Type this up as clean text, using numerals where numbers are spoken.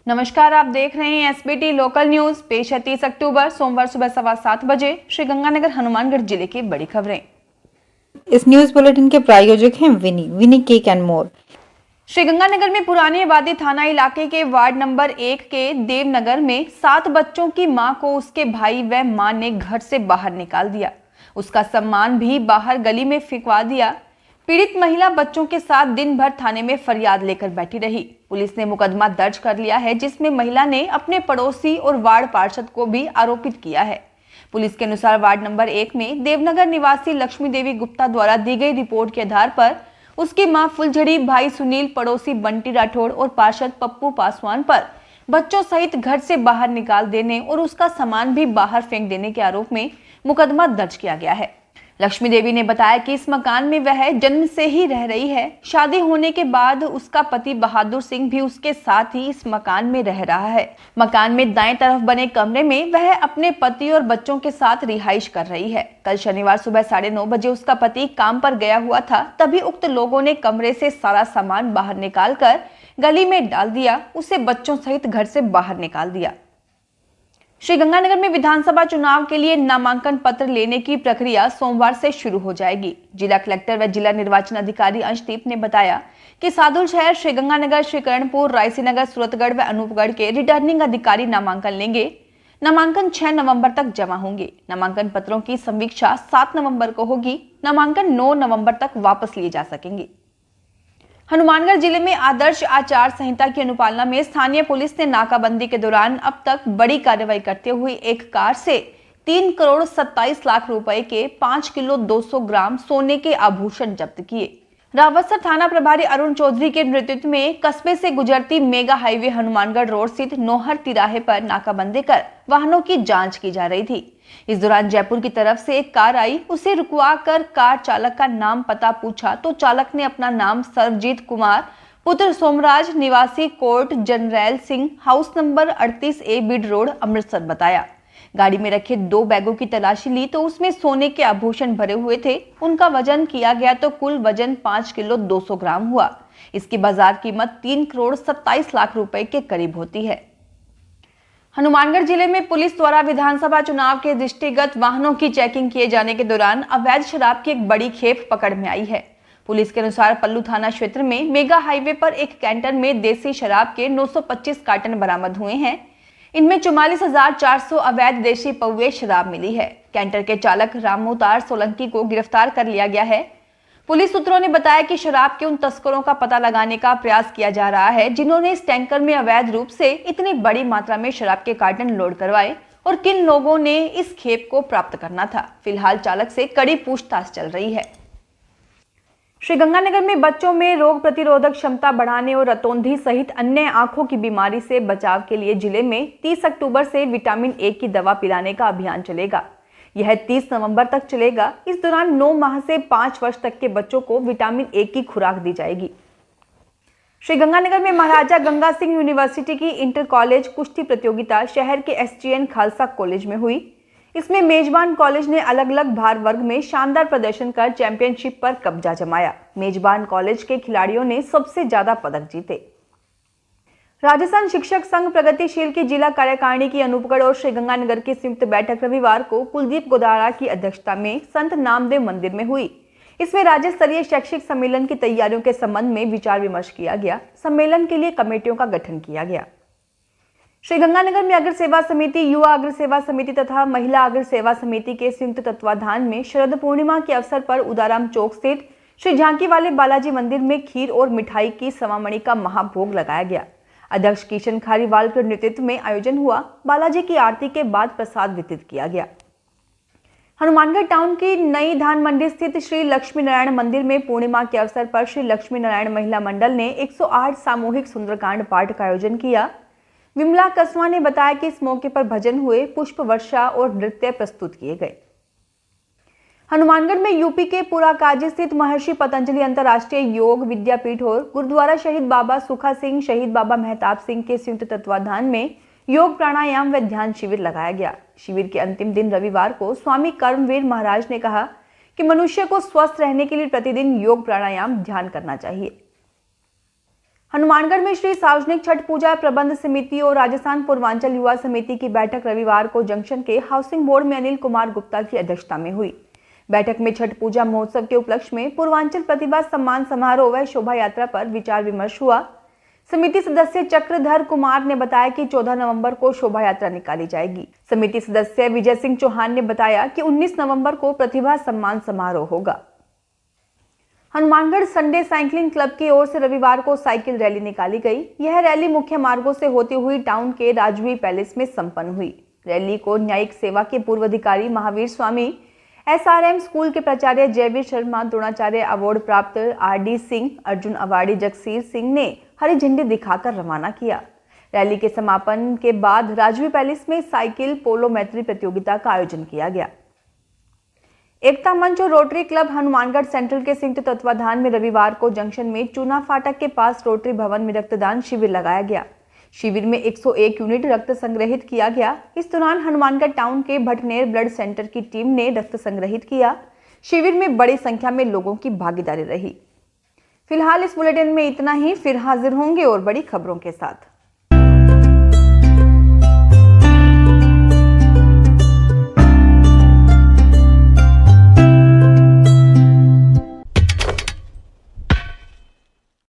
नमस्कार, आप देख रहे हैं एसबीटी लोकल न्यूज। पेश है 30 अक्टूबर सोमवार सुबह 7:15 बजे श्रीगंगानगर हनुमानगढ़ जिले की बड़ी खबरें। इस न्यूज बुलेटिन के प्रायोजक हैं विनी केक एंड मोर। श्रीगंगानगर में पुरानी आबादी थाना इलाके के वार्ड नंबर 1 के देवनगर में 7 बच्चों की मां को उसके भाई व मां ने घर से बाहर निकाल दिया। उसका सामान भी बाहर गली में फेंकवा दिया। पीड़ित महिला बच्चों के साथ दिन भर थाने में फरियाद लेकर बैठी रही। पुलिस ने मुकदमा दर्ज कर लिया है, जिसमें महिला ने अपने पड़ोसी और वार्ड पार्षद को भी आरोपित किया है। पुलिस के अनुसार वार्ड नंबर 1 में देवनगर निवासी लक्ष्मी देवी गुप्ता द्वारा दी गई रिपोर्ट के आधार पर उसकी मां फुलझड़ी, भाई सुनील, पड़ोसी बंटी राठौड़ और पार्षद पप्पू पासवान पर बच्चों सहित घर से बाहर निकाल देने और उसका सामान भी बाहर फेंक देने के आरोप में मुकदमा दर्ज किया गया है। लक्ष्मी देवी ने बताया कि इस मकान में वह जन्म से ही रह रही है। शादी होने के बाद उसका पति बहादुर सिंह भी उसके साथ ही इस मकान में रह रहा है। मकान में दाएं तरफ बने कमरे में वह अपने पति और बच्चों के साथ रिहाइश कर रही है। कल शनिवार सुबह 9:30 बजे उसका पति काम पर गया हुआ था, तभी उक्त लोगों ने कमरे से सारा सामान बाहर निकालकर गली में डाल दिया। उसे बच्चों सहित घर से बाहर निकाल दिया। श्रीगंगानगर में विधानसभा चुनाव के लिए नामांकन पत्र लेने की प्रक्रिया सोमवार से शुरू हो जाएगी। जिला कलेक्टर व जिला निर्वाचन अधिकारी अंशदीप ने बताया कि सादुल शहर, श्रीगंगानगर, श्रीकरणपुर, रायसीनगर, सूरतगढ़ व अनूपगढ़ के रिटर्निंग अधिकारी नामांकन लेंगे। नामांकन 6 नवंबर तक जमा होंगे। नामांकन पत्रों की समीक्षा 7 नवंबर को होगी। नामांकन 9 नवंबर तक वापस लिए जा सकेंगे। हनुमानगढ़ जिले में आदर्श आचार संहिता की अनुपालना में स्थानीय पुलिस ने नाकाबंदी के दौरान अब तक बड़ी कार्रवाई करते हुए एक कार से 3 करोड़ 27 लाख रुपए के 5 किलो 200 ग्राम सोने के आभूषण जब्त किए। रावतसर थाना प्रभारी अरुण चौधरी के नेतृत्व में कस्बे से गुजरती मेगा हाईवे हनुमानगढ़ रोड स्थित नोहर तिराहे पर नाकाबंदी कर वाहनों की जांच की जा रही थी। इस दौरान जयपुर की तरफ से एक कार आई। उसे रुकवा कर कार चालक का नाम पता पूछा तो चालक ने अपना नाम सर्वजीत कुमार पुत्र सोमराज निवासी court general Singh, house number 38A Beed road, Amritsar बताया। गाड़ी में रखे 2 बैगों की तलाशी ली तो उसमें सोने के आभूषण भरे हुए थे। उनका वजन किया गया तो कुल वजन 5 किलो 200 ग्राम हुआ। इसकी बाजार कीमत 3 करोड़ 27 लाख रुपए के करीब होती है। हनुमानगढ़ जिले में पुलिस द्वारा विधानसभा चुनाव के दृष्टिगत वाहनों की चेकिंग किए जाने के दौरान अवैध शराब की एक बड़ी खेप पकड़ में आई है। पुलिस के अनुसार पल्लू थाना क्षेत्र में मेगा हाईवे पर एक कैंटर में देसी शराब के 925 कार्टन बरामद हुए हैं। इनमें 44,400 अवैध देशी पौवे शराब मिली है। कैंटर के चालक रामोतार सोलंकी को गिरफ्तार कर लिया गया है। पुलिस सूत्रों ने बताया कि शराब के उन तस्करों का पता लगाने का प्रयास किया जा रहा है जिन्होंने इस टैंकर में अवैध रूप से इतनी बड़ी मात्रा में शराब के कार्टन लोड करवाए और किन लोगों ने इस खेप को प्राप्त करना था। फिलहाल चालक से कड़ी पूछताछ चल रही है। श्रीगंगानगर में बच्चों में रोग प्रतिरोधक क्षमता बढ़ाने और रतौंधी सहित अन्य आंखों की बीमारी से बचाव के लिए जिले में 30 अक्टूबर से विटामिन ए की दवा पिलाने का अभियान चलेगा। यह 30 नवंबर तक चलेगा। इस दौरान 9 माह से 5 वर्ष तक के बच्चों को विटामिन ए की खुराक दी जाएगी। श्रीगंगानगर में महाराजा गंगा सिंह यूनिवर्सिटी की इंटर कॉलेज कुश्ती प्रतियोगिता शहर के SGN खालसा कॉलेज में हुई। इसमें मेजबान कॉलेज ने अलग अलग भार वर्ग में शानदार प्रदर्शन कर चैंपियनशिप पर कब्जा जमाया। मेजबान कॉलेज के खिलाड़ियों ने सबसे ज्यादा पदक जीते। राजस्थान शिक्षक संघ प्रगतिशील की जिला कार्यकारिणी की अनूपगढ़ और श्रीगंगानगर की संयुक्त बैठक रविवार को कुलदीप गोदारा की अध्यक्षता में संत नामदेव मंदिर में हुई। इसमें राज्य स्तरीय शैक्षिक सम्मेलन की तैयारियों के संबंध में विचार विमर्श किया गया। सम्मेलन के लिए कमेटियों का गठन किया गया। श्रीगंगानगर में अग्र सेवा समिति, युवा अग्र सेवा समिति तथा महिला अग्र सेवा समिति के संयुक्त तत्वाधान में शरद पूर्णिमा के अवसर पर उदाराम चौक स्थित श्री झांकी वाले बालाजी मंदिर में खीर और मिठाई की सवामणि का महाभोग लगाया गया। अध्यक्ष किशन खारीवाल के नेतृत्व में आयोजन हुआ। बालाजी की आरती के बाद प्रसाद वितरित किया गया। हनुमानगढ़ टाउन की नई धान मंडी स्थित श्री लक्ष्मी नारायण मंदिर में पूर्णिमा के अवसर पर श्री लक्ष्मी नारायण महिला मंडल ने 108 सामूहिक सुंदरकांड पाठ का आयोजन किया। विमला कसवा ने बताया कि इस मौके पर भजन हुए, पुष्प वर्षा और नृत्य प्रस्तुत किए गए। हनुमानगढ़ में यूपी के पुराकाजी स्थित महर्षि पतंजलि अंतर्राष्ट्रीय योग विद्यापीठ और गुरुद्वारा शहीद बाबा सुखा सिंह, शहीद बाबा मेहताब सिंह के संयुक्त तत्वाधान में योग, प्राणायाम व ध्यान शिविर लगाया गया। शिविर के अंतिम दिन रविवार को स्वामी कर्मवीर महाराज ने कहा कि मनुष्य को स्वस्थ रहने के लिए प्रतिदिन योग, प्राणायाम, ध्यान करना चाहिए। हनुमानगढ़ में श्री सार्वजनिक छठ पूजा प्रबंध समिति और राजस्थान पूर्वांचल युवा समिति की बैठक रविवार को जंक्शन के हाउसिंग बोर्ड में अनिल कुमार गुप्ता की अध्यक्षता में हुई। बैठक में छठ पूजा महोत्सव के उपलक्ष्य में पूर्वांचल प्रतिभा सम्मान समारोह व शोभा यात्रा पर विचार विमर्श हुआ। समिति सदस्य चक्रधर कुमार ने बताया कि 14 नवंबर को शोभा यात्रा निकाली जाएगी। समिति सदस्य विजय सिंह चौहान ने बताया कि 19 नवंबर को प्रतिभा सम्मान समारोह होगा। हनुमानगढ़ संडे साइकिलिंग क्लब की ओर से रविवार को साइकिल रैली निकाली गई। यह रैली मुख्य मार्गों से होती हुई टाउन के राजवी पैलेस में संपन्न हुई। रैली को न्यायिक सेवा के पूर्व अधिकारी महावीर स्वामी, SRM स्कूल के प्राचार्य जयवीर शर्मा, द्रोणाचार्य अवार्ड प्राप्त RD सिंह, अर्जुन अवार्डी जगसीर सिंह ने हरी झंडी दिखाकर रवाना किया। रैली के समापन के बाद राजवी पैलेस में साइकिल पोलो मैत्री प्रतियोगिता का आयोजन किया गया। एकता मंच और रोटरी क्लब हनुमानगढ़ सेंट्रल के संयुक्त तत्वाधान में रविवार को जंक्शन में चूना फाटक के पास रोटरी भवन में रक्तदान शिविर लगाया गया। शिविर में 101 यूनिट रक्त संग्रहित किया गया। इस दौरान हनुमानगढ़ टाउन के भटनेर ब्लड सेंटर की टीम ने रक्त संग्रहित किया। शिविर में बड़ी संख्या में लोगों की भागीदारी रही। फिलहाल इस बुलेटिन में इतना ही। फिर हाजिर होंगे और बड़ी खबरों के साथ।